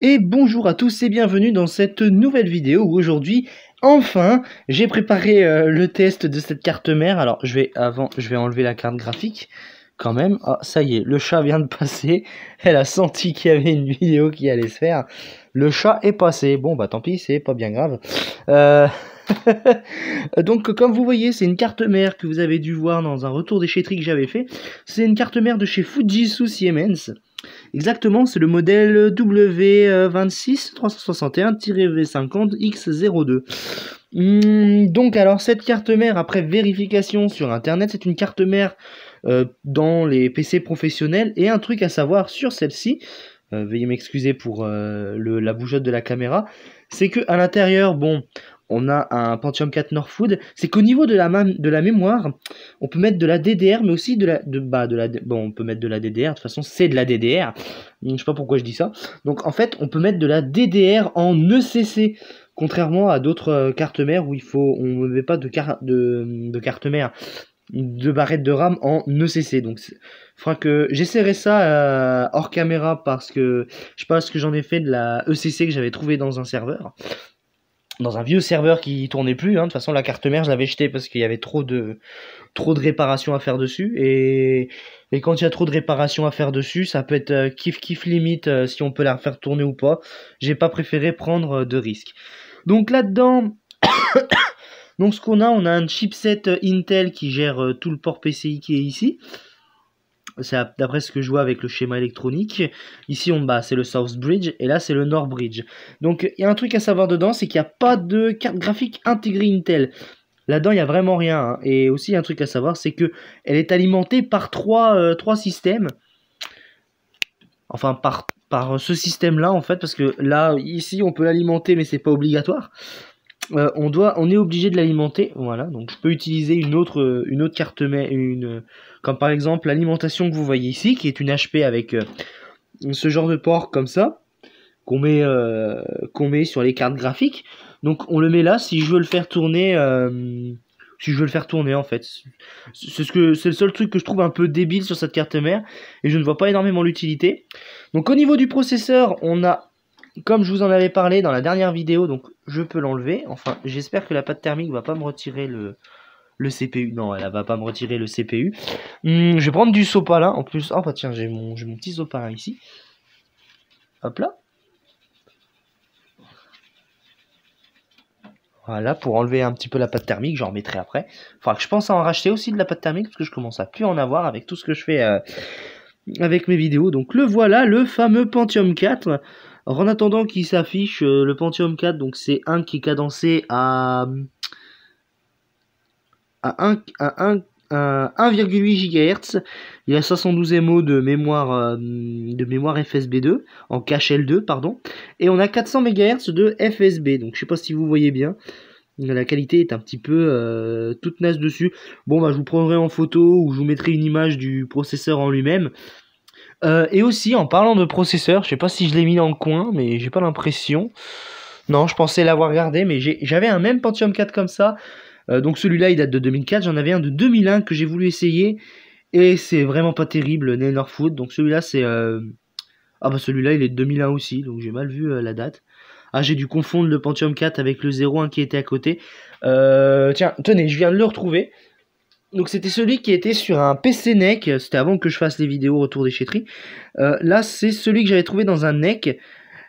Et bonjour à tous et bienvenue dans cette nouvelle vidéo où aujourd'hui, enfin, j'ai préparé le test de cette carte mère. Alors, je vais enlever la carte graphique quand même. Ah, ça y est, le chat vient de passer. Elle a senti qu'il y avait une vidéo qui allait se faire. Le chat est passé. Bon, bah tant pis, c'est pas bien grave. Donc, comme vous voyez, c'est une carte mère que vous avez dû voir dans un retour déchetterie que j'avais fait. C'est une carte mère de chez Fujitsu Siemens. Exactement, c'est le modèle W26-361-V50X02. Donc alors cette carte mère, après vérification sur internet, c'est une carte mère dans les PC professionnels. Et un truc à savoir sur celle-ci, veuillez m'excuser pour la bougeotte de la caméra, c'est que à l'intérieur, bon, on a un Pentium 4 Northwood. C'est qu'au niveau de la mémoire, on peut mettre de la DDR, mais aussi on peut mettre de la DDR. De toute façon, c'est de la DDR. Je sais pas pourquoi je dis ça. Donc en fait, on peut mettre de la DDR en ECC. Contrairement à d'autres cartes mères où on ne met pas de carte mère, de barrettes de RAM en ECC. Donc faudra que j'essaierai ça hors caméra, parce que je pense que j'en ai fait de la ECC que j'avais trouvé dans un serveur. Dans un vieux serveur qui tournait plus, hein. De toute façon, la carte mère, je l'avais jetée parce qu'il y avait trop de réparations à faire dessus. Et quand il y a trop de réparations à faire dessus, ça peut être kiff limite si on peut la faire tourner ou pas. J'ai pas préféré prendre de risques. Donc là-dedans, donc ce qu'on a, on a un chipset Intel qui gère tout le port PCI qui est ici. C'est d'après ce que je vois avec le schéma électronique. Ici, c'est le South Bridge et là, c'est le North Bridge. Donc, il y a un truc à savoir dedans, c'est qu'il n'y a pas de carte graphique intégrée Intel. Là-dedans, il n'y a vraiment rien. Hein. Et aussi, il y a un truc à savoir, c'est que elle est alimentée par trois systèmes. Enfin, par ce système-là, en fait, parce que là, ici, on peut l'alimenter, mais c'est pas obligatoire. On est obligé de l'alimenter, voilà. Donc je peux utiliser une autre carte mère, comme par exemple l'alimentation que vous voyez ici, qui est une HP avec ce genre de port comme ça, qu'on met sur les cartes graphiques. Donc on le met là si je veux le faire tourner, en fait. C'est le seul truc que je trouve un peu débile sur cette carte mère, et je ne vois pas énormément l'utilité. Donc au niveau du processeur, on a, comme je vous en avais parlé dans la dernière vidéo, donc je peux l'enlever. Enfin, j'espère que la pâte thermique va pas me retirer le CPU. Non, elle va pas me retirer le CPU. Je vais prendre du sopalin en plus. Oh bah tiens, j'ai mon petit sopalin ici. Hop là. Voilà, pour enlever un petit peu la pâte thermique, j'en remettrai après. Faudra que je pense à en racheter aussi de la pâte thermique, parce que je commence à plus en avoir avec tout ce que je fais avec mes vidéos. Donc le voilà, le fameux Pentium 4. Alors, en attendant qu'il s'affiche, le Pentium 4, donc c'est un qui est cadencé à 1,8 GHz. Il a 512 MO de mémoire FSB2, en cache L2, pardon. Et on a 400 MHz de FSB. Donc je sais pas si vous voyez bien. La qualité est un petit peu toute naze dessus. Bon, bah je vous prendrai en photo ou je vous mettrai une image du processeur en lui-même. Et aussi, en parlant de processeur, je sais pas si je l'ai mis dans le coin, mais j'ai pas l'impression. Non, je pensais l'avoir gardé, mais j'avais un même Pentium 4 comme ça. Donc celui-là, il date de 2004. J'en avais un de 2001 que j'ai voulu essayer. Et c'est vraiment pas terrible, Northwood. Donc celui-là, c'est... Ah bah celui-là, il est de 2001 aussi, donc j'ai mal vu la date. Ah, j'ai dû confondre le Pentium 4 avec le 01 qui était à côté. Tiens, tenez, je viens de le retrouver. Donc c'était celui qui était sur un PC NEC, c'était avant que je fasse les vidéos retour déchetterie. Là c'est celui que j'avais trouvé dans un NEC,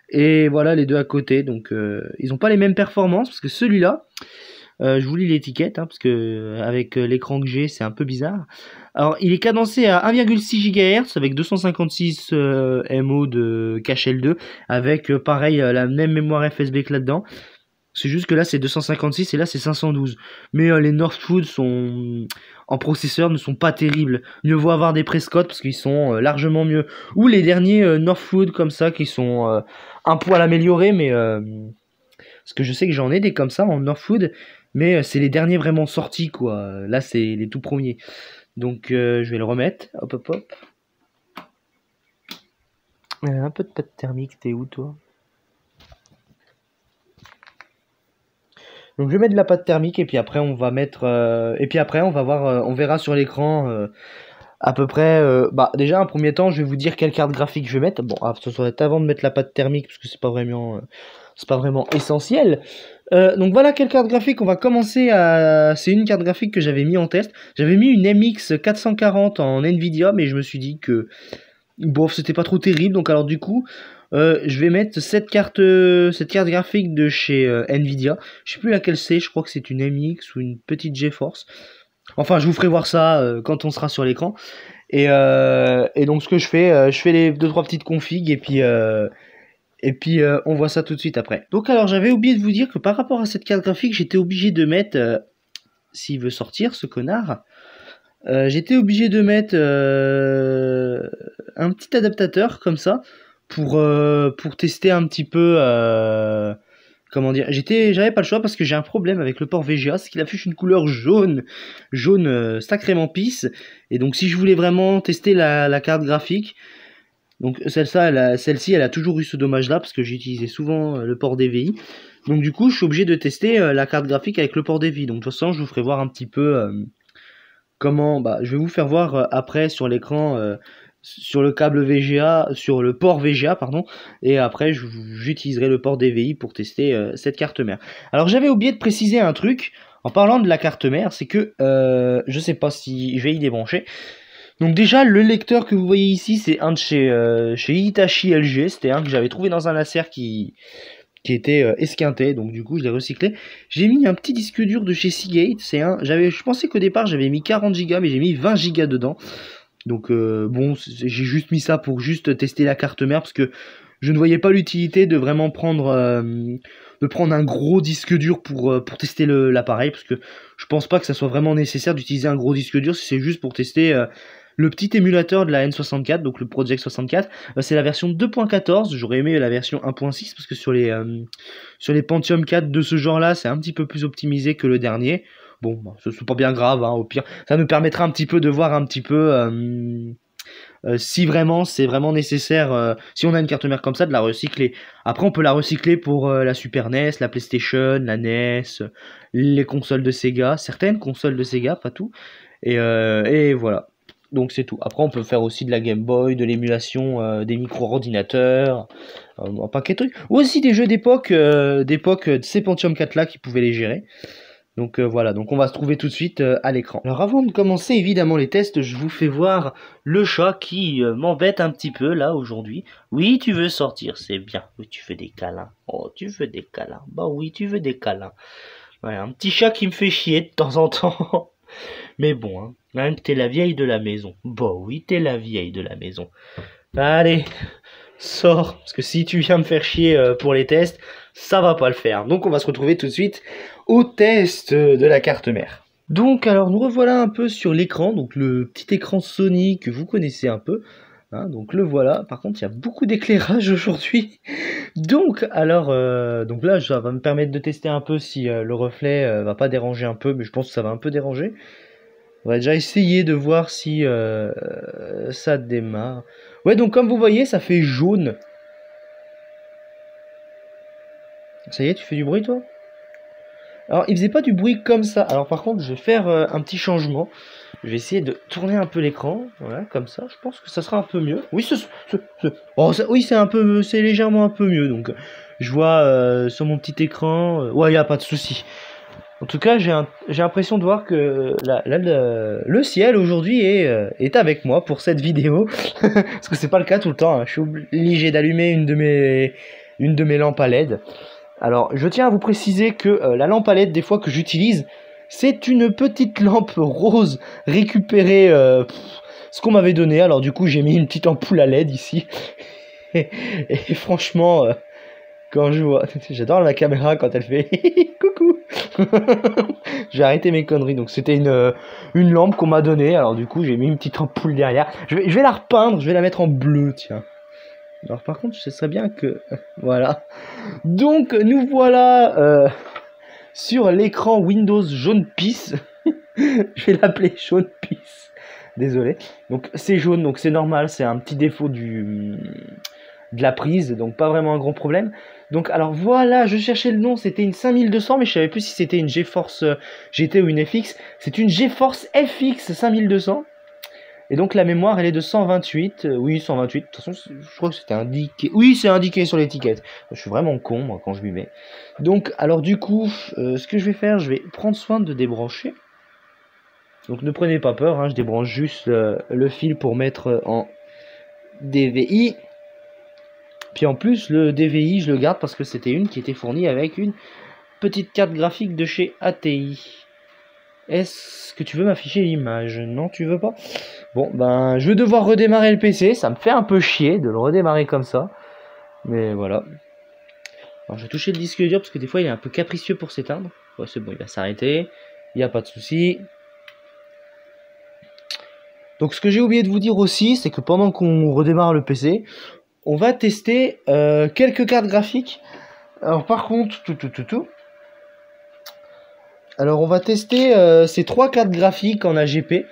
et voilà les deux à côté. Donc ils n'ont pas les mêmes performances, parce que celui-là, je vous lis l'étiquette, hein, parce que avec l'écran que j'ai c'est un peu bizarre. Alors il est cadencé à 1,6 GHz avec 256 MO de cache L2, avec pareil la même mémoire FSB que là-dedans. C'est juste que là c'est 256 et là c'est 512. Mais les Northwood en processeur ne sont pas terribles. Mieux vaut avoir des Prescott parce qu'ils sont largement mieux. Ou les derniers Northwood comme ça qui sont un poil améliorés, mais parce que je sais que j'en ai des comme ça en Northwood, mais c'est les derniers vraiment sortis quoi. Là c'est les tout premiers. Donc je vais le remettre. Hop hop hop. Un peu de pâte thermique, t'es où toi? Donc je vais mettre de la pâte thermique et puis après on va mettre et puis après on va voir on verra sur l'écran à peu près, bah déjà un premier temps je vais vous dire quelle carte graphique je vais mettre. Bon, ce serait avant de mettre la pâte thermique parce que c'est pas vraiment essentiel. Donc voilà quelle carte graphique on va commencer à... C'est une carte graphique que j'avais mis en test. J'avais mis une MX 440 en Nvidia, mais je me suis dit que bon, c'était pas trop terrible. Donc alors du coup, je vais mettre cette carte graphique de chez Nvidia. Je sais plus laquelle c'est, je crois que c'est une MX ou une petite GeForce. Enfin, je vous ferai voir ça quand on sera sur l'écran. Et donc ce que je fais les 2-3 petites configs et puis on voit ça tout de suite après. Donc alors j'avais oublié de vous dire que par rapport à cette carte graphique, j'étais obligé de mettre, s'il veut sortir ce connard, j'étais obligé de mettre un petit adaptateur comme ça pour tester un petit peu, comment dire, j'avais pas le choix parce que j'ai un problème avec le port VGA, c'est qu'il affiche une couleur jaune sacrément pisse, et donc si je voulais vraiment tester la carte graphique, donc celle-ci elle a toujours eu ce dommage là parce que j'utilisais souvent le port DVI, donc du coup je suis obligé de tester la carte graphique avec le port DVI. Donc de toute façon je vous ferai voir un petit peu comment, bah je vais vous faire voir après sur l'écran, sur le câble VGA, sur le port VGA pardon, et après j'utiliserai le port DVI pour tester cette carte mère. Alors j'avais oublié de préciser un truc en parlant de la carte mère, c'est que je sais pas si je vais y débrancher. Donc déjà le lecteur que vous voyez ici c'est un de chez Hitachi LG, c'était un que j'avais trouvé dans un Acer qui était esquinté, donc du coup je l'ai recyclé. J'ai mis un petit disque dur de chez Seagate, je pensais qu'au départ j'avais mis 40 Go mais j'ai mis 20 Go dedans. Donc bon, j'ai juste mis ça pour juste tester la carte mère parce que je ne voyais pas l'utilité de vraiment prendre un gros disque dur pour tester l'appareil, parce que je pense pas que ça soit vraiment nécessaire d'utiliser un gros disque dur si c'est juste pour tester le petit émulateur de la N64, donc le Project 64. C'est la version 2.14, j'aurais aimé la version 1.6 parce que sur les Pentium 4 de ce genre là c'est un petit peu plus optimisé que le dernier. Bon, bah, c'est pas bien grave, hein, au pire ça nous permettra un petit peu de voir un petit peu si vraiment c'est vraiment nécessaire, si on a une carte mère comme ça, de la recycler. Après on peut la recycler pour la Super NES, la PlayStation, la NES, les consoles de Sega, certaines consoles de Sega, pas tout, et voilà. Donc c'est tout. Après on peut faire aussi de la Game Boy, de l'émulation des micro-ordinateurs, un paquet de trucs. Ou aussi des jeux d'époque de ces Pentium 4 là qui pouvaient les gérer. Donc voilà, donc on va se trouver tout de suite à l'écran. Alors avant de commencer évidemment les tests, je vous fais voir le chat qui m'embête un petit peu là aujourd'hui. Oui, tu veux sortir, c'est bien. Oui, tu veux des câlins. Oh, tu veux des câlins. Bah oui, tu veux des câlins. Ouais, un petit chat qui me fait chier de temps en temps. Mais bon, hein, t'es la vieille de la maison. Bah oui, t'es la vieille de la maison. Allez, sors, parce que si tu viens me faire chier pour les tests, ça va pas le faire. Donc on va se retrouver tout de suite au test de la carte mère. Donc alors nous revoilà un peu sur l'écran, donc le petit écran Sony que vous connaissez un peu, hein, donc le voilà. Par contre il y a beaucoup d'éclairage aujourd'hui. Donc alors donc là ça va me permettre de tester un peu si le reflet va pas déranger un peu, mais je pense que ça va un peu déranger. On va déjà essayer de voir si ça démarre. Ouais, donc comme vous voyez, ça fait jaune. Ça y est, tu fais du bruit, toi? Alors, il faisait pas du bruit comme ça. Alors, par contre, je vais faire un petit changement. Je vais essayer de tourner un peu l'écran. Voilà, comme ça. Je pense que ça sera un peu mieux. Oui, oui, c'est légèrement un peu mieux. Donc, je vois sur mon petit écran. Ouais, il n'y a pas de souci. En tout cas, j'ai l'impression de voir que le ciel aujourd'hui est avec moi pour cette vidéo. Parce que c'est pas le cas tout le temps, hein. Je suis obligé d'allumer une de mes lampes à LED. Alors, je tiens à vous préciser que la lampe à LED, des fois que j'utilise, c'est une petite lampe rose récupérée, ce qu'on m'avait donné. Alors du coup, j'ai mis une petite ampoule à LED ici. et franchement... quand je vois, j'adore la caméra quand elle fait coucou. J'ai arrêté mes conneries. Donc c'était une lampe qu'on m'a donnée. Alors du coup j'ai mis une petite ampoule derrière. Je vais la repeindre. Je vais la mettre en bleu, tiens. Alors par contre ce serait bien que voilà. Donc nous voilà sur l'écran Windows jaune pisse. Je vais l'appeler jaune pisse. Désolé. Donc c'est jaune, donc c'est normal. C'est un petit défaut de la prise, donc pas vraiment un gros problème. Donc alors voilà, je cherchais le nom, c'était une 5200, mais je savais plus si c'était une GeForce GT ou une FX. C'est une GeForce FX 5200. Et donc la mémoire elle est de 128, oui 128, de toute façon je crois que c'était indiqué, oui c'est indiqué sur l'étiquette. Je suis vraiment con moi quand je m'y mets. Donc alors du coup, ce que je vais faire, je vais prendre soin de débrancher. Donc ne prenez pas peur, hein, je débranche juste le fil pour mettre en DVI. Puis en plus le DVI je le garde parce que c'était une qui était fournie avec une petite carte graphique de chez ATI. Est-ce que tu veux m'afficher l'image? Non, tu veux pas? Bon, ben, je vais devoir redémarrer le PC. Ça me fait un peu chier de le redémarrer comme ça. Mais voilà. Alors, je vais toucher le disque dur parce que des fois, il est un peu capricieux pour s'éteindre. Ouais, c'est bon, il va s'arrêter. Il n'y a pas de souci. Donc, ce que j'ai oublié de vous dire aussi, c'est que pendant qu'on redémarre le PC, on va tester quelques cartes graphiques. Alors, par contre, Alors on va tester ces 3 cartes graphiques en AGP.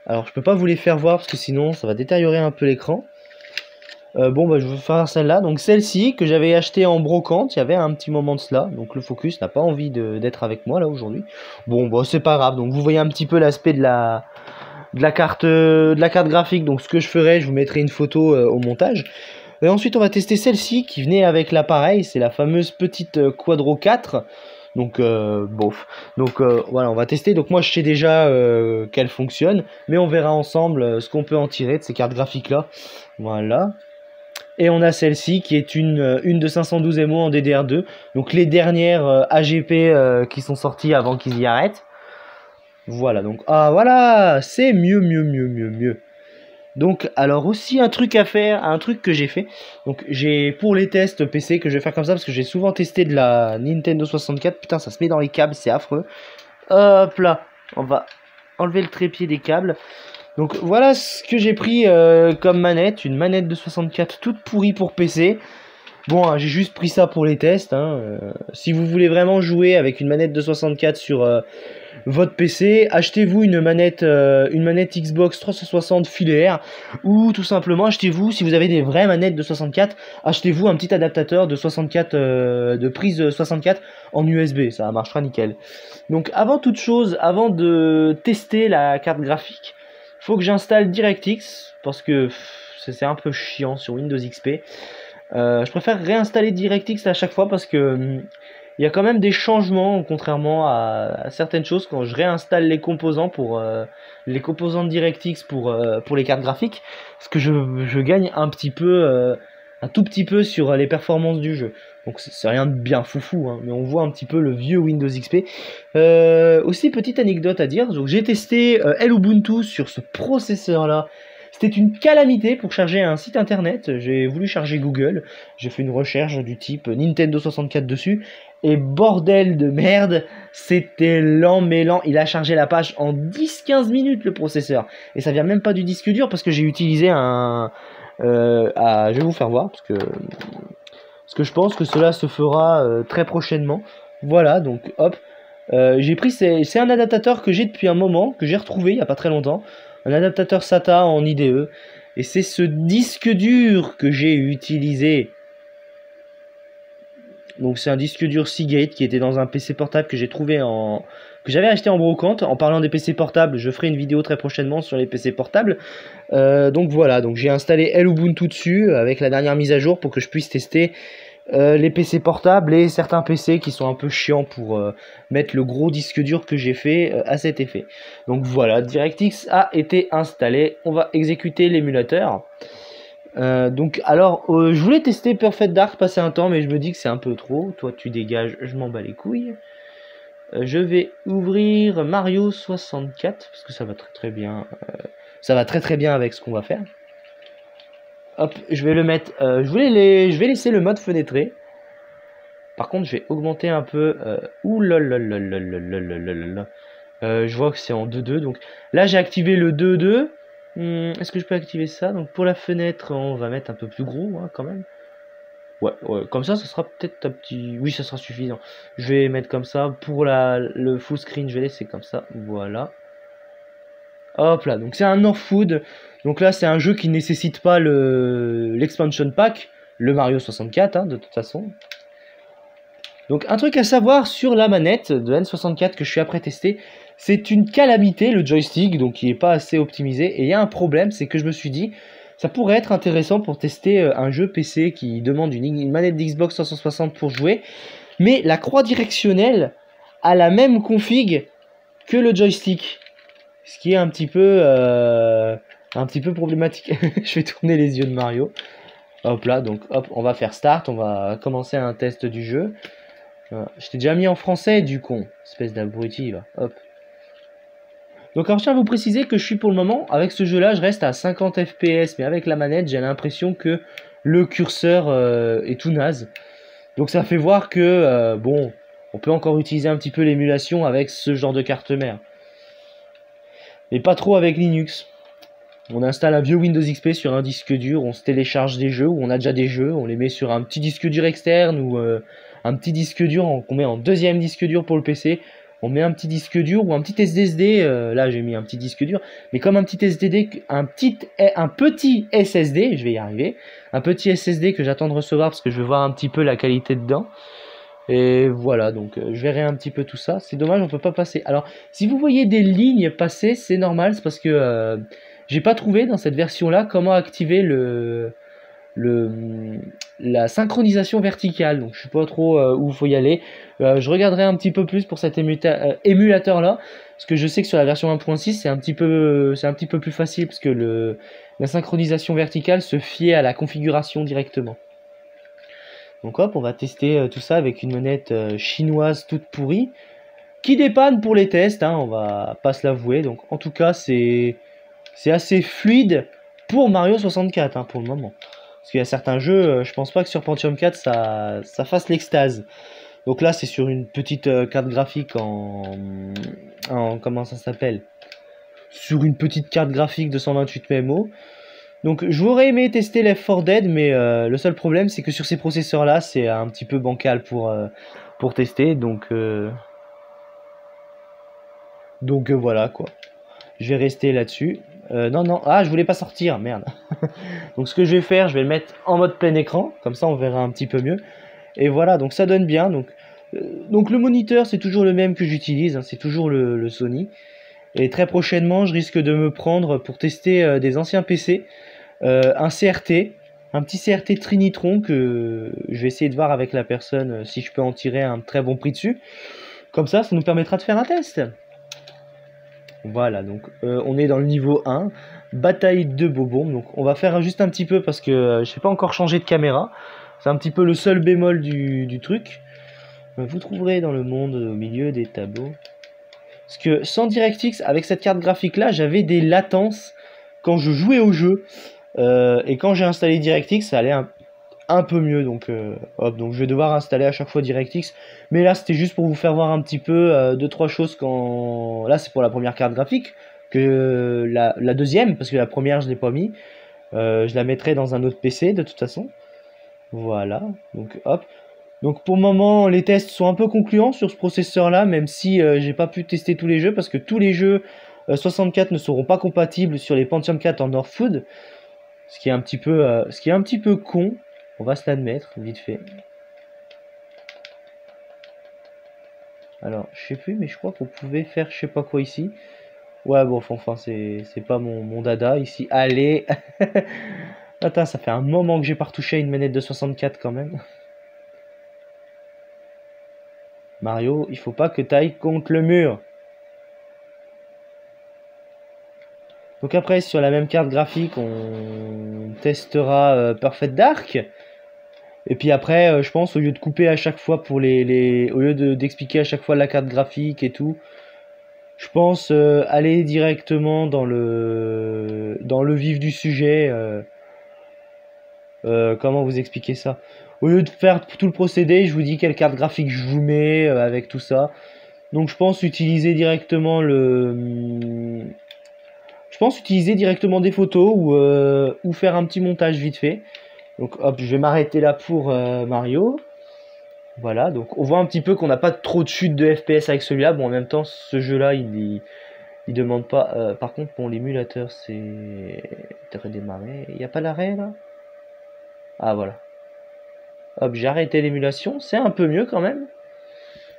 Alors je peux pas vous les faire voir parce que sinon ça va détériorer un peu l'écran. Bon bah je vais faire celle-là. Donc celle-ci que j'avais achetée en brocante, il y avait un petit moment de cela. Donc le focus n'a pas envie d'être avec moi là aujourd'hui. Bon bah c'est pas grave. Donc vous voyez un petit peu l'aspect de la carte graphique. Donc ce que je ferai, je vous mettrai une photo au montage. Et ensuite on va tester celle-ci qui venait avec l'appareil. C'est la fameuse petite Quadro 4. Donc bof. Donc voilà, on va tester. Donc moi je sais déjà qu'elle fonctionne, mais on verra ensemble ce qu'on peut en tirer de ces cartes graphiques là. Voilà. Et on a celle-ci qui est une de 512 MO en DDR2. Donc les dernières AGP qui sont sorties avant qu'ils y arrêtent. Voilà, donc ah voilà, c'est mieux. Donc alors aussi un truc à faire, un truc que j'ai fait. Donc j'ai pour les tests PC que je vais faire comme ça parce que j'ai souvent testé de la Nintendo 64. Putain, ça se met dans les câbles, c'est affreux. Hop là, on va enlever le trépied des câbles. Donc voilà ce que j'ai pris comme manette, une manette de 64 toute pourrie pour PC. Bon, hein, j'ai juste pris ça pour les tests. Hein. Si vous voulez vraiment jouer avec une manette de 64 sur votre PC, achetez-vous une manette Xbox 360 filaire ou tout simplement achetez-vous, si vous avez des vraies manettes de 64, achetez-vous un petit adaptateur de 64 de prise 64 en USB, ça marchera nickel. Donc avant toute chose, avant de tester la carte graphique, il faut que j'installe DirectX parce que c'est un peu chiant sur Windows XP. Je préfère réinstaller DirectX à chaque fois parce que il y a quand même des changements, contrairement à certaines choses, quand je réinstalle les composants les composants de DirectX pour les cartes graphiques, parce que je gagne un tout petit peu sur les performances du jeu. Donc c'est rien de bien foufou, hein, mais on voit un petit peu le vieux Windows XP. Aussi, petite anecdote à dire, donc j'ai testé Ubuntu sur ce processeur-là. C'était une calamité pour charger un site internet. J'ai voulu charger Google, j'ai fait une recherche du type Nintendo 64 dessus, et bordel de merde, c'était lent mais lent. Il a chargé la page en 10-15 minutes le processeur. Et ça vient même pas du disque dur parce que j'ai utilisé un... je vais vous faire voir parce que je pense que cela se fera très prochainement. Voilà, donc hop. J'ai pris, c'est un adaptateur que j'ai depuis un moment, que j'ai retrouvé il n'y a pas très longtemps. Un adaptateur SATA en IDE. Et c'est ce disque dur que j'ai utilisé. Donc c'est un disque dur Seagate qui était dans un PC portable que j'ai trouvé que j'avais acheté en brocante. En parlant des PC portables, je ferai une vidéo très prochainement sur les PC portables. Donc voilà, donc j'ai installé Ubuntu dessus avec la dernière mise à jour pour que je puisse tester les PC portables et certains PC qui sont un peu chiants pour mettre le gros disque dur que j'ai fait à cet effet. Donc voilà, DirectX a été installé. On va exécuter l'émulateur. Donc alors je voulais tester Perfect Dark passer un temps, mais je me dis que c'est un peu trop. Toi tu dégages, je m'en bats les couilles. Je vais ouvrir Mario 64 parce que ça va très bien. Ça va très bien avec ce qu'on va faire. Hop, je vais le mettre. Je vais laisser le mode fenêtré. Par contre, je vais augmenter un peu. Ouh là là là là là là là là là. Je vois que c'est en 2.2. Donc là, j'ai activé le 2.2. Est-ce que je peux activer ça? Donc pour la fenêtre, on va mettre un peu plus gros hein, quand même. Ouais, comme ça sera peut-être un petit... Oui, ça sera suffisant. Je vais mettre comme ça. Pour le full screen, je vais laisser comme ça. Voilà. Hop là, donc c'est un Northwood. Donc là, c'est un jeu qui ne nécessite pas l'expansion pack, le Mario 64, hein, de toute façon. Donc un truc à savoir sur la manette de N64 que je suis après testé, c'est une calamité le joystick, donc qui est pas assez optimisé. Et il y a un problème, c'est que je me suis dit, ça pourrait être intéressant pour tester un jeu PC qui demande une manette d'Xbox 360 pour jouer, mais la croix directionnelle a la même config que le joystick, ce qui est un petit peu problématique. Je vais tourner les yeux de Mario. Hop là, donc hop, on va faire start, on va commencer un test du jeu. Je t'ai déjà mis en français du con, espèce d'abruti là, hop. Donc alors je tiens à vous préciser que je suis pour le moment, avec ce jeu là, je reste à 50 fps, mais avec la manette j'ai l'impression que le curseur est tout naze. Donc ça fait voir que, bon, on peut encore utiliser un petit peu l'émulation avec ce genre de carte mère. Mais pas trop avec Linux. On installe un vieux Windows XP sur un disque dur, on se télécharge des jeux, ou on a déjà des jeux, on les met sur un petit disque dur externe, ou un petit disque dur qu'on met en deuxième disque dur pour le PC. On met un petit disque dur ou un petit SSD, là j'ai mis un petit disque dur, mais comme un petit SSD, un petit SSD, je vais y arriver, un petit SSD que j'attends de recevoir parce que je veux voir un petit peu la qualité dedans. Et voilà, donc je verrai un petit peu tout ça. C'est dommage, on peut pas passer. Alors, si vous voyez des lignes passer, c'est normal, c'est parce que j'ai pas trouvé dans cette version-là comment activer la synchronisation verticale. Donc, je sais pas trop où il faut y aller. Je regarderai un petit peu plus pour cet émulateur-là, parce que je sais que sur la version 1.6, c'est un petit peu plus facile, parce que la synchronisation verticale se fiait à la configuration directement. Donc hop, on va tester tout ça avec une manette chinoise toute pourrie, qui dépanne pour les tests, hein, on va pas se l'avouer. Donc en tout cas, c'est assez fluide pour Mario 64 hein, pour le moment. Parce qu'il y a certains jeux, je pense pas que sur Pentium 4 ça fasse l'extase. Donc là, c'est sur une petite carte graphique comment ça s'appelle? Sur une petite carte graphique de 128 MO. Donc j'aurais aimé tester Left 4 Dead, mais le seul problème c'est que sur ces processeurs là c'est un petit peu bancal pour tester, donc voilà quoi. Je vais rester là-dessus. Non, ah je voulais pas sortir, merde. Donc ce que je vais faire, je vais le mettre en mode plein écran, comme ça on verra un petit peu mieux. Et voilà, donc ça donne bien. Donc le moniteur c'est toujours le même que j'utilise, hein, c'est toujours le Sony. Et très prochainement je risque de me prendre pour tester des anciens PC. Un CRT, un petit CRT Trinitron que je vais essayer de voir avec la personne si je peux en tirer un très bon prix dessus. Comme ça nous permettra de faire un test. Voilà, donc on est dans le niveau 1, bataille de Bobon. Donc on va faire juste un petit peu parce que je n'ai pas encore changé de caméra. C'est un petit peu le seul bémol du truc. Vous trouverez dans le monde au milieu des tableaux. Parce que sans DirectX, avec cette carte graphique là, j'avais des latences quand je jouais au jeu. Et quand j'ai installé DirectX, ça allait un peu mieux. Donc, hop, donc je vais devoir installer à chaque fois DirectX. Mais là, c'était juste pour vous faire voir un petit peu 2-3 choses. Là, c'est pour la première carte graphique. Que la deuxième, parce que la première, je ne l'ai pas mis. Je la mettrai dans un autre PC de toute façon. Voilà, donc hop. Donc pour le moment, les tests sont un peu concluants sur ce processeur-là, même si j'ai pas pu tester tous les jeux, parce que tous les jeux 64 ne seront pas compatibles sur les Pentium 4 en Northwood. Ce qui est un petit peu con, on va se l'admettre, vite fait. Alors, je sais plus, mais je crois qu'on pouvait faire je sais pas quoi ici. Ouais, bon, enfin, c'est pas mon dada ici. Allez. Attends, ça fait un moment que j'ai pas retouché à une manette de 64 quand même. Mario, il faut pas que t'ailles contre le mur. Donc après, sur la même carte graphique, on testera Perfect Dark. Et puis après, je pense, au lieu de couper à chaque fois au lieu d'expliquer à chaque fois la carte graphique et tout, je pense aller directement dans le vif du sujet. Comment vous expliquer ça? Au lieu de faire tout le procédé, je vous dis quelle carte graphique je vous mets avec tout ça. Donc je pense utiliser directement des photos ou faire un petit montage vite fait. Donc hop, je vais m'arrêter là pour Mario. Voilà, donc on voit un petit peu qu'on n'a pas trop de chute de FPS avec celui-là. Bon, en même temps, ce jeu-là, il demande pas. Par contre, bon, l'émulateur, c'est redémarrer. Il n'y a pas l'arrêt là? Ah voilà. Hop, j'ai arrêté l'émulation. C'est un peu mieux quand même.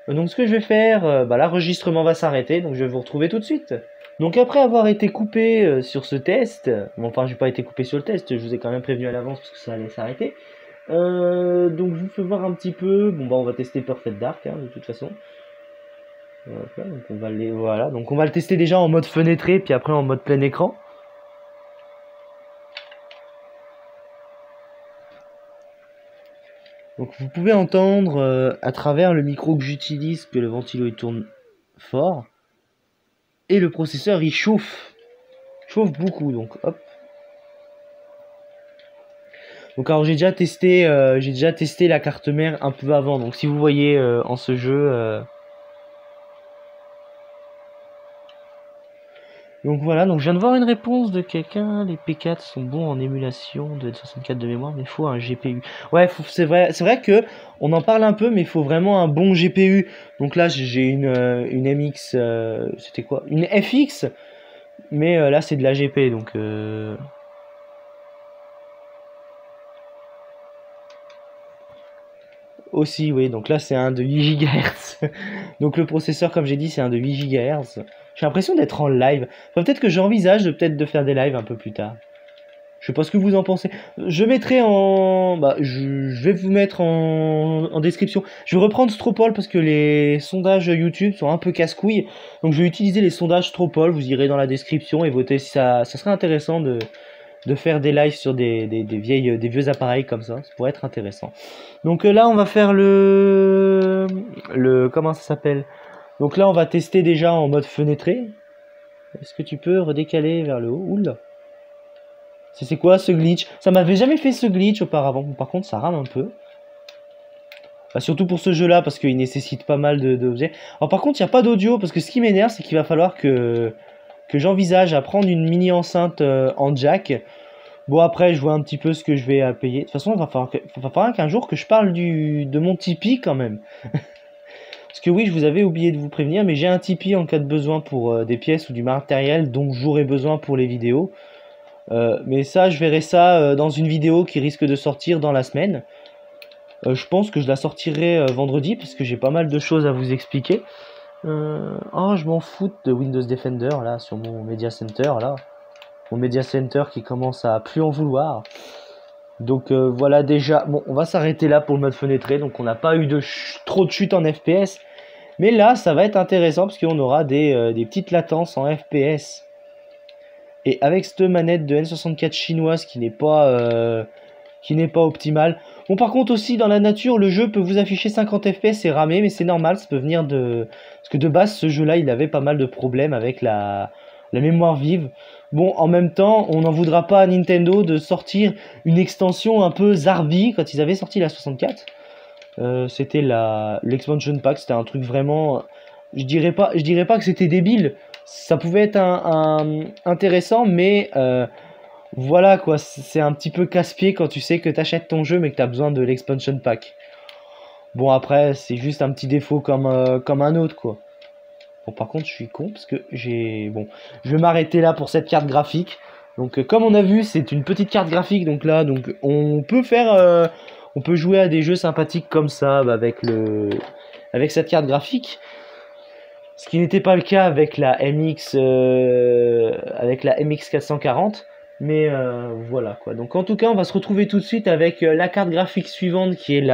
Donc ce que je vais faire, l'enregistrement va s'arrêter, donc je vais vous retrouver tout de suite. Donc après avoir été coupé sur ce test, bon, enfin j'ai pas été coupé sur le test, je vous ai quand même prévenu à l'avance parce que ça allait s'arrêter. Donc je vous fais voir un petit peu, on va tester Perfect Dark de toute façon. Voilà, donc on va le tester déjà en mode fenêtré, puis après en mode plein écran. Donc vous pouvez entendre à travers le micro que j'utilise que le ventilo il tourne fort. Et le processeur il chauffe beaucoup, donc hop. Donc alors j'ai déjà testé la carte mère un peu avant, donc si vous voyez en ce jeu donc voilà, donc je viens de voir une réponse de quelqu'un, les P4 sont bons en émulation de 64 de mémoire, mais il faut un GPU. Ouais, c'est vrai que on en parle un peu, mais il faut vraiment un bon GPU. Donc là j'ai une MX, c'était quoi? Une FX, mais là c'est de la GP, donc aussi, oui, donc là c'est un de 8 GHz. Donc le processeur, comme j'ai dit, c'est un de 8 GHz. J'ai l'impression d'être en live. Enfin, peut-être que j'envisage de faire des lives un peu plus tard. Je sais pas ce que vous en pensez. Je mettrai en... je vais vous mettre en description. Je vais reprendre Stropol parce que les sondages YouTube sont un peu casse-couilles. Donc je vais utiliser les sondages Stropol. Vous irez dans la description et votez si ça serait intéressant de faire des lives sur des vieux appareils comme ça. Ça pourrait être intéressant. Donc là, on va faire comment ça s'appelle? Donc là, on va tester déjà en mode fenêtré. Est-ce que tu peux redécaler vers le haut? Oula. C'est quoi ce glitch? Ça m'avait jamais fait ce glitch auparavant. Par contre, ça rame un peu. Surtout pour ce jeu-là, parce qu'il nécessite pas mal d'objets. Alors par contre, il n'y a pas d'audio, parce que ce qui m'énerve, c'est qu'il va falloir que j'envisage à prendre une mini enceinte en jack. Bon, après, je vois un petit peu ce que je vais payer. De toute façon, il va falloir qu'un jour que je parle de mon Tipeee quand même. Parce que oui, je vous avais oublié de vous prévenir, mais j'ai un Tipeee en cas de besoin pour des pièces ou du matériel dont j'aurai besoin pour les vidéos. Mais ça, je verrai ça dans une vidéo qui risque de sortir dans la semaine. Je pense que je la sortirai vendredi, parce que j'ai pas mal de choses à vous expliquer. Oh, je m'en fous de Windows Defender, là, sur mon Media Center, là. Mon Media Center qui commence à plus en vouloir. Donc voilà déjà, bon, on va s'arrêter là pour le mode fenêtré. Donc on n'a pas eu trop de chute en FPS. Mais là, ça va être intéressant parce qu'on aura des petites latences en FPS. Et avec cette manette de N64 chinoise qui n'est pas optimale. Bon, par contre aussi, dans la nature, le jeu peut vous afficher 50 FPS et ramer, mais c'est normal, ça peut venir de... Parce que de base, ce jeu-là, il avait pas mal de problèmes avec la mémoire vive. Bon, en même temps, on n'en voudra pas à Nintendo de sortir une extension un peu zarbi quand ils avaient sorti la 64. C'était l'expansion pack, c'était un truc vraiment... Je dirais pas que c'était débile. Ça pouvait être intéressant, mais voilà quoi, c'est un petit peu casse-pied quand tu sais que tu achètes ton jeu mais que tu as besoin de l'expansion pack. Bon, après, c'est juste un petit défaut comme un autre quoi. Bon, par contre, je suis con parce que bon, je vais m'arrêter là pour cette carte graphique. Donc, comme on a vu, c'est une petite carte graphique. Donc là, on peut faire, on peut jouer à des jeux sympathiques comme ça avec cette carte graphique. Ce qui n'était pas le cas avec la MX 440. Mais voilà quoi. Donc en tout cas, on va se retrouver tout de suite avec la carte graphique suivante qui est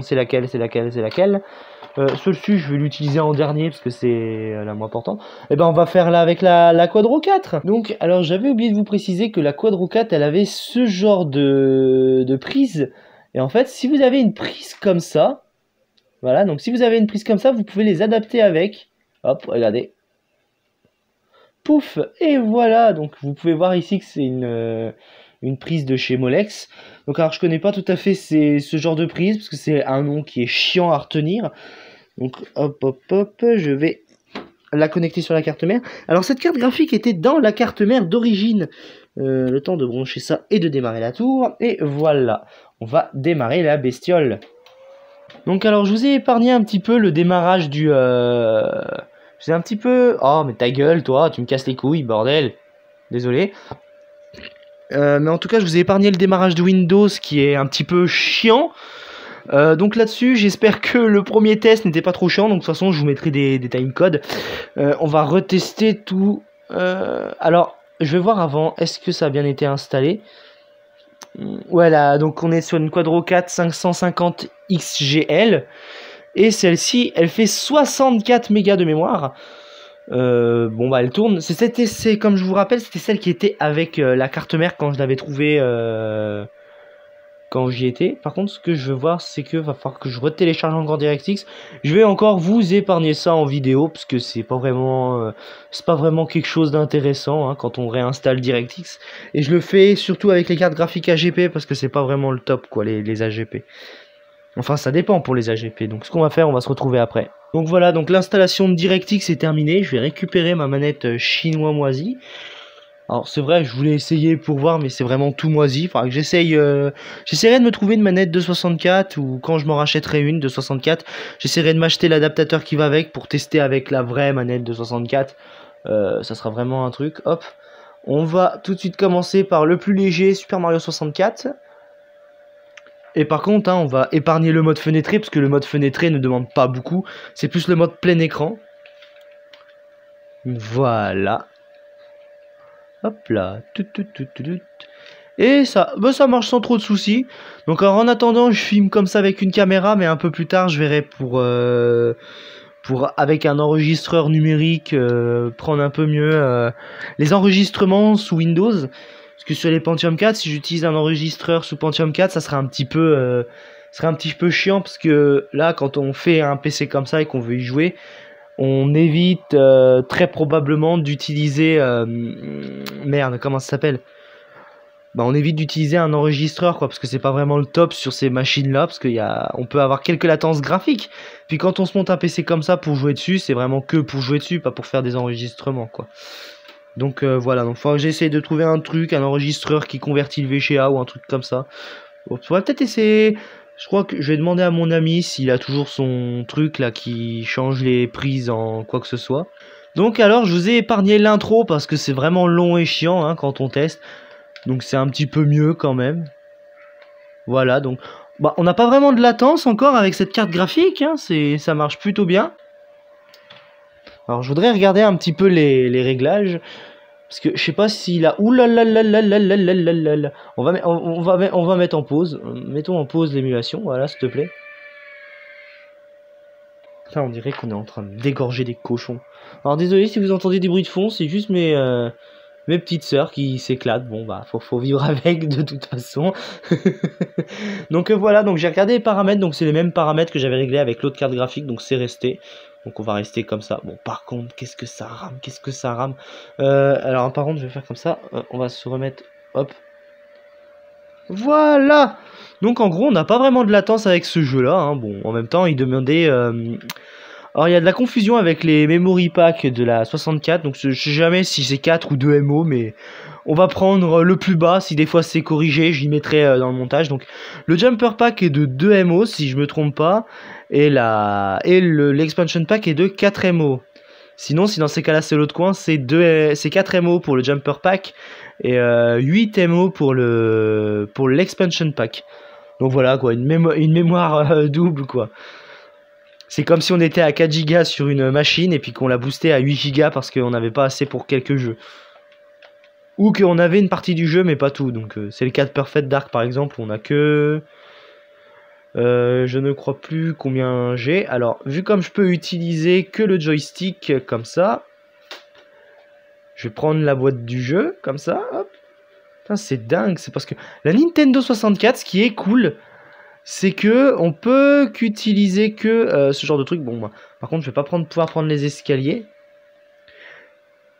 c'est laquelle? Celle-ci, je vais l'utiliser en dernier parce que c'est la moins importante. Et ben on va faire là avec la Quadro 4. Donc alors j'avais oublié de vous préciser que la Quadro 4 elle avait ce genre de prise. Et en fait, si vous avez une prise comme ça, voilà, donc si vous avez une prise comme ça, vous pouvez les adapter avec. Hop, regardez. Pouf, et voilà, donc vous pouvez voir ici que c'est une prise de chez Molex. Donc alors je connais pas tout à fait ce genre de prise parce que c'est un nom qui est chiant à retenir. Donc hop, je vais la connecter sur la carte mère. Alors cette carte graphique était dans la carte mère d'origine. Le temps de brancher ça et de démarrer la tour. Et voilà, on va démarrer la bestiole. Donc alors je vous ai épargné un petit peu le démarrage du... C'est un petit peu... Oh mais ta gueule toi, tu me casses les couilles, bordel. Désolé. Mais en tout cas je vous ai épargné le démarrage de Windows qui est un petit peu chiant. Donc là-dessus, j'espère que le premier test n'était pas trop chiant. Donc de toute façon, je vous mettrai des timecodes. On va retester tout. Alors, je vais voir avant, est-ce que ça a bien été installé? Voilà, donc on est sur une Quadro 4 550 XGL. Et celle-ci, elle fait 64 mégas de mémoire. Bon bah elle tourne. C'est comme je vous rappelle, c'était celle qui était avec la carte mère quand je l'avais trouvée quand j'y étais. Par contre, ce que je veux voir, c'est que va falloir que je retélécharge encore DirectX. Je vais encore vous épargner ça en vidéo parce que c'est pas vraiment quelque chose d'intéressant hein, quand on réinstalle DirectX. Et je le fais surtout avec les cartes graphiques AGP parce que c'est pas vraiment le top quoi les AGP. Enfin, ça dépend pour les AGP. Donc, ce qu'on va faire, on va se retrouver après. Donc voilà, donc l'installation de DirectX est terminée. Je vais récupérer ma manette chinois moisie. Alors, c'est vrai, je voulais essayer pour voir, mais c'est vraiment tout moisi. Enfin, que j'essayerai de me trouver une manette de 64 ou quand je m'en rachèterai une de 64, j'essaierai de m'acheter l'adaptateur qui va avec pour tester avec la vraie manette de 64. Ça sera vraiment un truc. Hop, on va tout de suite commencer par le plus léger, Super Mario 64. Et par contre, hein, on va épargner le mode fenêtré, parce que le mode fenêtré ne demande pas beaucoup. C'est plus le mode plein écran. Voilà. Hop là. Et ça, bah, ça marche sans trop de soucis. Donc alors, en attendant, je filme comme ça avec une caméra, mais un peu plus tard, je verrai pour avec un enregistreur numérique, prendre un peu mieux les enregistrements sous Windows. Parce que sur les Pentium 4, si j'utilise un enregistreur sous Pentium 4, ça serait un petit peu chiant parce que là, quand on fait un PC comme ça et qu'on veut y jouer, on évite très probablement d'utiliser merde, comment ça s'appelle? Bah, on évite d'utiliser un enregistreur quoi, parce que c'est pas vraiment le top sur ces machines là, parce on peut avoir quelques latences graphiques. Puis quand on se monte un PC comme ça pour jouer dessus, c'est vraiment que pour jouer dessus, pas pour faire des enregistrements quoi. Donc voilà, donc faut que j'essaye de trouver un truc, un enregistreur qui convertit le VGA ou un truc comme ça. On pourrait peut-être essayer. Je crois que je vais demander à mon ami s'il a toujours son truc là qui change les prises en quoi que ce soit. Donc alors je vous ai épargné l'intro parce que c'est vraiment long et chiant hein, quand on teste. Donc c'est un petit peu mieux quand même. Voilà, donc bah, on n'a pas vraiment de latence encore avec cette carte graphique, hein, ça marche plutôt bien. Alors je voudrais regarder un petit peu les réglages. Parce que je sais pas s'il a... Oulalalalalalalalala. On va mettre en pause. Mettons en pause l'émulation, voilà, s'il te plaît. Là, on dirait qu'on est en train d'égorger des cochons. Alors désolé si vous entendez des bruits de fond, c'est juste mes petites sœurs qui s'éclatent. Bon bah faut vivre avec de toute façon. Donc voilà, donc j'ai regardé les paramètres, donc c'est les mêmes paramètres que j'avais réglés avec l'autre carte graphique, donc c'est resté. Donc on va rester comme ça. Bon par contre, qu'est-ce que ça rame, alors par contre je vais faire comme ça, on va se remettre, hop. Voilà. Donc en gros on n'a pas vraiment de latence avec ce jeu là, hein. Bon en même temps il demandait... Alors il y a de la confusion avec les memory packs de la 64, donc je sais jamais si c'est 4 ou 2 MO, mais on va prendre le plus bas, si des fois c'est corrigé, j'y mettrai dans le montage. Donc le jumper pack est de 2 MO si je me trompe pas, et l'expansion pack est de 4 MO. Sinon si dans ces cas là c'est l'autre coin, c'est 4 MO pour le jumper pack et 8 MO pour l'expansion pack. Donc voilà quoi, une mémoire double quoi. C'est comme si on était à 4 Go sur une machine et puis qu'on l'a boosté à 8 Go parce qu'on n'avait pas assez pour quelques jeux. Ou qu'on avait une partie du jeu mais pas tout. Donc c'est le cas de Perfect Dark par exemple, on a que... je ne crois plus combien j'ai. Alors vu comme je peux utiliser que le joystick comme ça, je vais prendre la boîte du jeu comme ça. Hop. C'est dingue, c'est parce que la Nintendo 64, ce qui est cool... c'est que on peut qu'utiliser que ce genre de truc. Bon, bah, par contre, je vais pas pouvoir prendre les escaliers.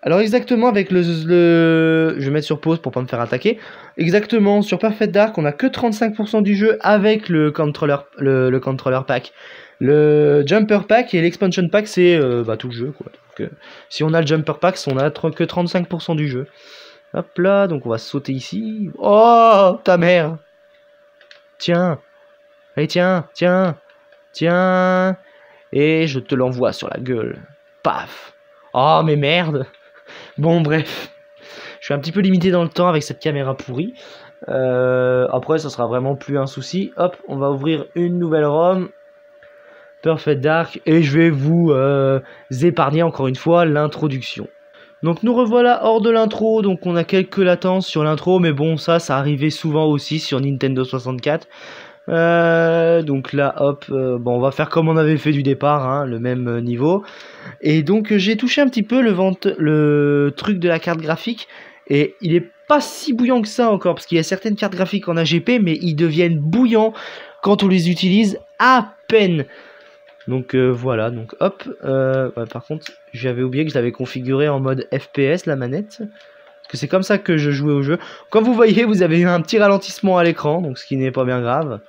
Alors exactement avec je vais mettre sur pause pour pas me faire attaquer. Exactement sur Perfect Dark, on a que 35% du jeu avec le controller pack. Le jumper pack et l'expansion pack, c'est bah, tout le jeu quoi. Donc, si on a le jumper pack, on a que 35% du jeu. Hop là, donc on va sauter ici. Oh ta mère. Tiens. Allez, tiens. Et je te l'envoie sur la gueule. Paf. Oh, mais merde. Bon, bref. Je suis un petit peu limité dans le temps avec cette caméra pourrie. Après, ça sera vraiment plus un souci. Hop, on va ouvrir une nouvelle ROM. Perfect Dark. Et je vais vous épargner encore une fois l'introduction. Donc nous revoilà hors de l'intro. Donc on a quelques latences sur l'intro. Mais bon, ça arrivait souvent aussi sur Nintendo 64. Donc là, hop, bon, on va faire comme on avait fait du départ, hein, le même niveau. Et donc j'ai touché un petit peu le truc de la carte graphique. Et il est pas si bouillant que ça encore, parce qu'il y a certaines cartes graphiques en AGP, mais ils deviennent bouillants quand on les utilise à peine. Donc voilà, donc hop. Ouais, par contre, j'avais oublié que je l'avais configuré en mode FPS, la manette. Parce que c'est comme ça que je jouais au jeu. Comme vous voyez, vous avez eu un petit ralentissement à l'écran, donc ce qui n'est pas bien grave.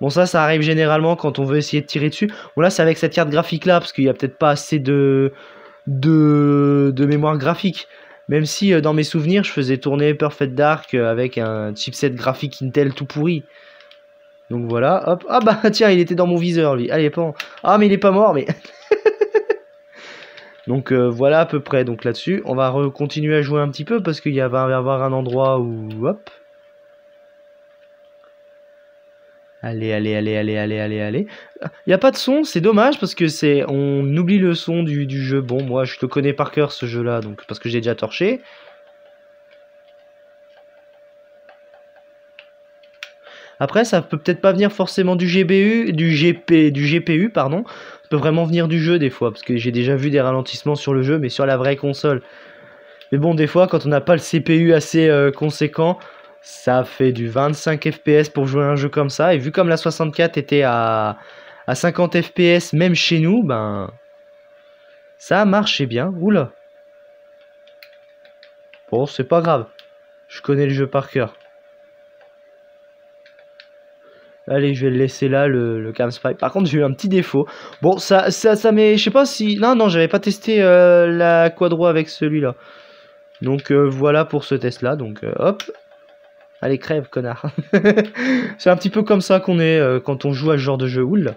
Bon, ça arrive généralement quand on veut essayer de tirer dessus. Bon, là, c'est avec cette carte graphique-là, parce qu'il n'y a peut-être pas assez de mémoire graphique. Même si, dans mes souvenirs, je faisais tourner Perfect Dark avec un chipset graphique Intel tout pourri. Donc voilà, hop. Ah bah, tiens, il était dans mon viseur, lui. Allez, pas... Ah, mais il est pas mort, mais... Donc voilà à peu près. Donc là-dessus, on va continuer à jouer un petit peu, parce qu'il va y avoir un endroit où... Hop. Allez. Il n'y a pas de son, c'est dommage parce que on oublie le son du jeu. Bon, moi je le connais par cœur ce jeu-là, donc parce que j'ai déjà torché. Après, ça peut peut-être pas venir forcément du GPU, pardon. Ça peut vraiment venir du jeu des fois, parce que j'ai déjà vu des ralentissements sur le jeu, mais sur la vraie console. Mais bon, des fois, quand on n'a pas le CPU assez conséquent, ça fait du 25 FPS pour jouer un jeu comme ça. Et vu comme la 64 était à 50 FPS, même chez nous, ben... ça marchait bien. Oula. Bon, c'est pas grave. Je connais le jeu par cœur. Allez, je vais le laisser là, le Camspy. Par contre, j'ai eu un petit défaut. Bon, ça m'est... Je sais pas si... Non, j'avais pas testé la Quadro avec celui-là. Donc, voilà pour ce test-là. Donc, hop. Allez, crève, connard. C'est un petit peu comme ça qu'on est quand on joue à ce genre de jeu. Oula.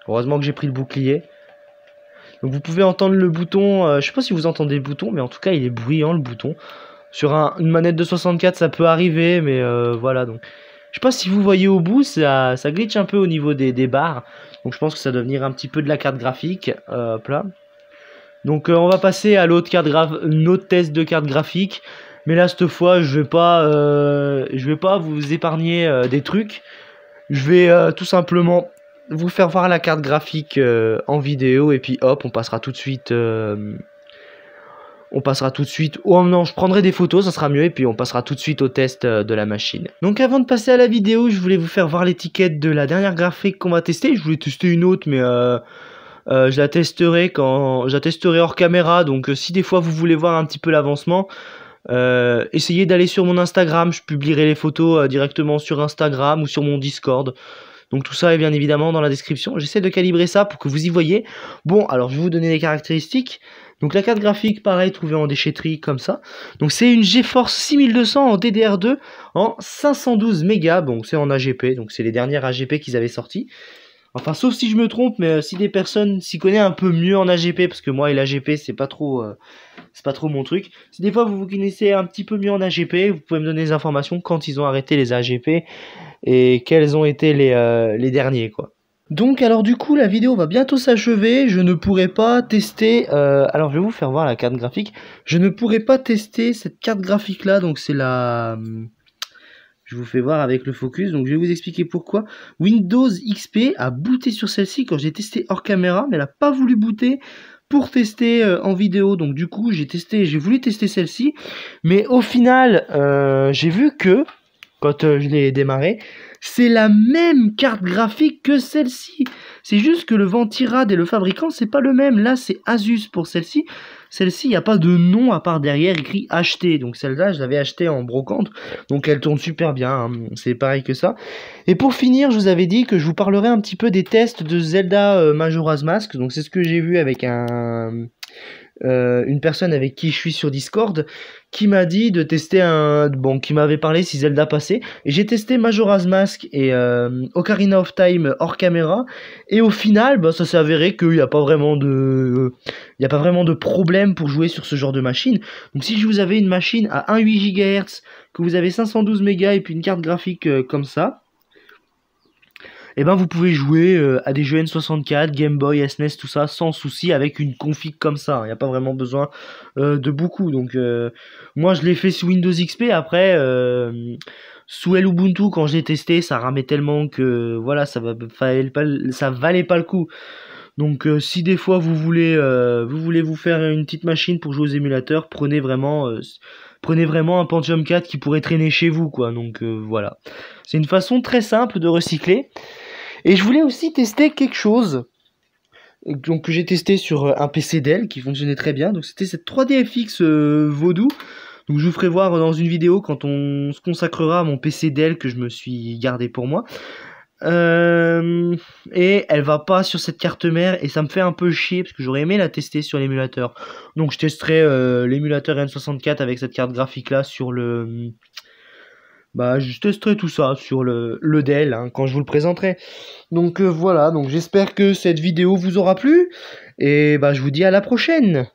Heureusement que j'ai pris le bouclier. Donc, vous pouvez entendre le bouton. Je sais pas si vous entendez le bouton, mais en tout cas, il est bruyant, le bouton. Sur une manette de 64, ça peut arriver, mais voilà. Donc, je sais pas si vous voyez au bout, ça glitch un peu au niveau des barres. Donc, je pense que ça doit venir un petit peu de la carte graphique. Hop là. Donc, on va passer à l'autre test de carte graphique. Mais là, cette fois, je vais pas vous épargner des trucs. Je vais tout simplement vous faire voir la carte graphique en vidéo. Et puis, hop, on passera tout de suite... Oh non, je prendrai des photos, ça sera mieux. Et puis on passera tout de suite au test de la machine. Donc avant de passer à la vidéo, je voulais vous faire voir l'étiquette de la dernière graphique qu'on va tester. Je voulais tester une autre, mais je la testerai hors caméra. Donc si des fois vous voulez voir un petit peu l'avancement, essayez d'aller sur mon Instagram. Je publierai les photos directement sur Instagram ou sur mon Discord. Donc tout ça est bien évidemment dans la description. J'essaie de calibrer ça pour que vous y voyez. Bon, alors je vais vous donner les caractéristiques. Donc la carte graphique, pareil, trouvée en déchetterie comme ça. Donc c'est une GeForce 6200 en DDR2 en 512 mégas. Bon, c'est en AGP, donc c'est les dernières AGP qu'ils avaient sorties. Enfin, sauf si je me trompe, mais si des personnes s'y connaissent un peu mieux en AGP, parce que moi et l'AGP, c'est pas trop mon truc. Si des fois vous vous connaissez un petit peu mieux en AGP, vous pouvez me donner des informations quand ils ont arrêté les AGP et quels ont été les derniers, quoi. Donc alors du coup la vidéo va bientôt s'achever, je ne pourrai pas tester, alors je vais vous faire voir la carte graphique, je ne pourrai pas tester cette carte graphique là, donc c'est la, je vous fais voir avec le focus, donc je vais vous expliquer pourquoi. Windows XP a booté sur celle-ci quand j'ai testé hors caméra, mais elle n'a pas voulu booter pour tester en vidéo, donc du coup j'ai voulu tester celle-ci, mais au final j'ai vu que, quand je l'ai démarré, c'est la même carte graphique que celle-ci. C'est juste que le Ventirad et le fabricant, c'est pas le même. Là, c'est Asus pour celle-ci. Celle-ci, il n'y a pas de nom à part derrière écrit acheté. Donc celle-là, je l'avais achetée en brocante. Donc elle tourne super bien. Hein. C'est pareil que ça. Et pour finir, je vous avais dit que je vous parlerai un petit peu des tests de Zelda Majora's Mask. Donc c'est ce que j'ai vu avec une personne avec qui je suis sur Discord qui m'a dit de tester qui m'avait parlé si Zelda passait, et j'ai testé Majora's Mask et Ocarina of Time hors caméra, et au final ça s'est avéré qu'il n'y a pas vraiment de problème pour jouer sur ce genre de machine. Donc si vous avez une machine à 1,8 GHz, que vous avez 512 mégas et puis une carte graphique comme ça, et ben vous pouvez jouer à des jeux N64, Game Boy, SNES, tout ça sans souci avec une config comme ça. Il n'y a pas vraiment besoin de beaucoup. Donc moi je l'ai fait sous Windows XP. Après sous Ubuntu, quand je l'ai testé, ça ramait tellement que voilà, ça valait pas le coup. Donc si des fois vous voulez vous faire une petite machine pour jouer aux émulateurs, prenez vraiment un Pentium 4 qui pourrait traîner chez vous, quoi. Donc voilà. C'est une façon très simple de recycler. Et je voulais aussi tester quelque chose donc, que j'ai testé sur un PC Dell qui fonctionnait très bien. Donc c'était cette 3DFX Vaudou. Donc je vous ferai voir dans une vidéo quand on se consacrera à mon PC Dell que je me suis gardé pour moi. Et elle va pas sur cette carte mère et ça me fait un peu chier parce que j'aurais aimé la tester sur l'émulateur. Donc je testerai l'émulateur N64 avec cette carte graphique là sur le... je testerai tout ça sur le Dell hein, quand je vous le présenterai. Donc voilà, donc j'espère que cette vidéo vous aura plu. Et je vous dis à la prochaine.